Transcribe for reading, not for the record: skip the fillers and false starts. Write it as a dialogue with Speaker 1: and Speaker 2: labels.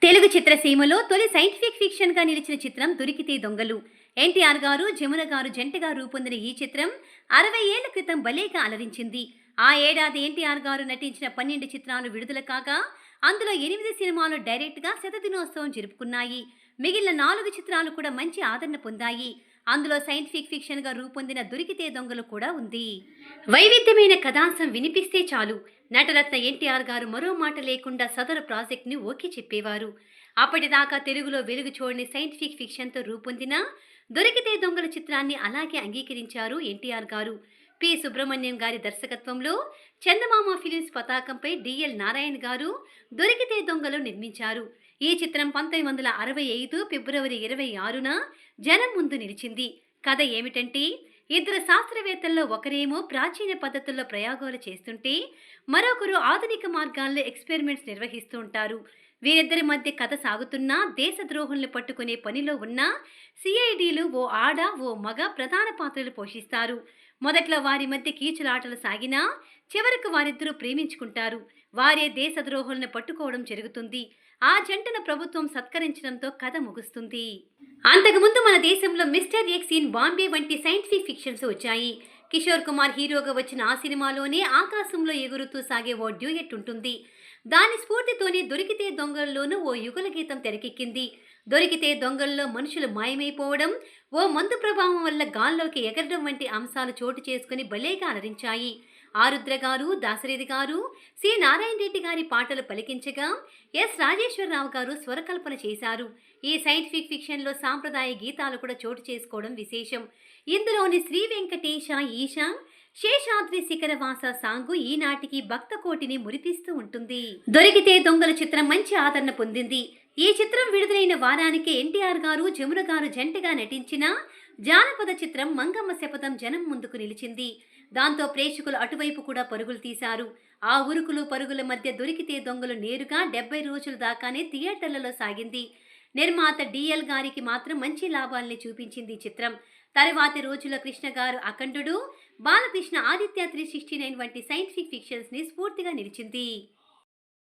Speaker 1: తెలుగు చిత్రసీమలో తొలి scientific fiction గా నిలిచిన చిత్రం దొరికితే దొంగలు. ఎన్టీఆర్ గారు, జమున గారు జంటగా రూపొందిన ఈ చిత్రం 60 ఏళ్ల క్రితం భలేగా అలరించింది. ఆ ఏడాది ఎన్టీఆర్ గారు నటించిన 12 చిత్రాలు విడుదల కాగా అందులో 8 సినిమాలు డైరెక్ట్ గా శతదినోత్సవం జరుపుకున్నాయి. మిగిలిన 4 చిత్రాలు కూడా మంచి ఆదరణ పొందాయి. అందులో సైంటిఫిక్ ఫిక్షన్ గా రూపొందిన దొరికితే దొంగలు కూడా ఉంది. వైవిధ్యమైన కథాంశం వినిపిస్తే చాలు నటరత్న ఎన్టీఆర్ గారు మరో మాట లేకుండా సదరు ప్రాజెక్ట్ని ఓకే చెప్పేవారు. అప్పటిదాకా తెలుగులో వెలుగు చూడని సైంటిఫిక్ ఫిక్షన్తో రూపొందిన దొరికితే దొంగల చిత్రాన్ని అలాగే అంగీకరించారు ఎన్టీఆర్ గారు. పి సుబ్రహ్మణ్యం గారి దర్శకత్వంలో చందమామ ఫిలిమ్స్ పతాకంపై డిఎల్ నారాయణ గారు దొరికితే దొంగలు నిర్మించారు. ఈ చిత్రం 1965 ఫిబ్రవరి 26న జనం ముందు నిలిచింది. కథ ఏమిటంటే, ఇద్దరు శాస్త్రవేత్తల్లో ఒకరేమో ప్రాచీన పద్ధతుల్లో ప్రయోగాలు చేస్తుంటే మరొకరు ఆధునిక మార్గాల్లో ఎక్స్పెరిమెంట్స్ నిర్వహిస్తూ ఉంటారు. వీరిద్దరి మధ్య కథ సాగుతున్నా దేశద్రోహుల్ని పట్టుకునే పనిలో ఉన్న సిఐడిలు ఓ ఆడ ఓ మగ ప్రధాన పాత్రలు పోషిస్తారు. మొదట్లో వారి మధ్య కీచులాటలు సాగినా చివరకు వారిద్దరూ ప్రేమించుకుంటారు. వారే దేశద్రోహులను పట్టుకోవడం జరుగుతుంది. ఆ జంటను ప్రభుత్వం సత్కరించడంతో కథ ముగుస్తుంది. అంతకుముందు మన దేశంలో మిస్టర్ ఎక్స్ ఇన్ బాంబే వంటి సైంటిఫిక్ ఫిక్షన్స్ వచ్చాయి. కిషోర్ కుమార్ హీరోగా వచ్చిన ఆ సినిమాలోనే ఆకాశంలో ఎగురుతూ సాగే ఓ డ్యూయెట్ ఉంటుంది. దాని స్ఫూర్తితోనే దొరికితే దొంగల్లోనూ ఓ యుగల గీతం తెరకెక్కింది. దొరికితే దొంగల్లో మనుషులు మాయమైపోవడం, ఓ మందు ప్రభావం వల్ల గాల్లోకి ఎగరడం వంటి అంశాలు చోటు చేసుకుని భలేగా అలరించాయి. ఆరుద్ర గారు, దాశరథి గారు, సి నారాయణ రెడ్డి గారి పాటలు పలికించగా ఎస్ రాజేశ్వరరావు గారు స్వరకల్పన చేశారు. ఈ సైంటిఫిక్ ఫిక్షన్లో సాంప్రదాయ గీతాలు కూడా చోటు చేసుకోవడం విశేషం. ఇందులోని శ్రీ వెంకటేశ ఈశా శేషాద్రి శిఖరవాస సాంగు ఈనాటికి భక్త కోటిని మురిపిస్తూ ఉంటుంది. దొరికితే దొంగల చిత్రం మంచి ఆదరణ పొందింది. ఈ చిత్రం విడుదలైన వారానికి ఎన్టీఆర్ గారు, జమున గారు జంటగా నటించిన జానపద చిత్రం మంగమ్మ శపథం జనం ముందుకు నిలిచింది. దాంతో ప్రేక్షకులు అటువైపు కూడా పరుగులు తీశారు. ఆ ఉరుకులు పరుగుల మధ్య దొరికితే దొంగలు నేరుగా 70 రోజుల దాకానే థియేటర్లలో సాగింది. నిర్మాత డిఎల్ గారికి మాత్రం మంచి లాభాల్ని చూపించింది ఈ చిత్రం. తరువాతి రోజుల్లో కృష్ణ గారు అఖండుడు, బాలకృష్ణ ఆదిత్య 369 వంటి సైంటిఫిక్ ఫిక్షన్స్ ని స్ఫూర్తిగా నిలిచింది.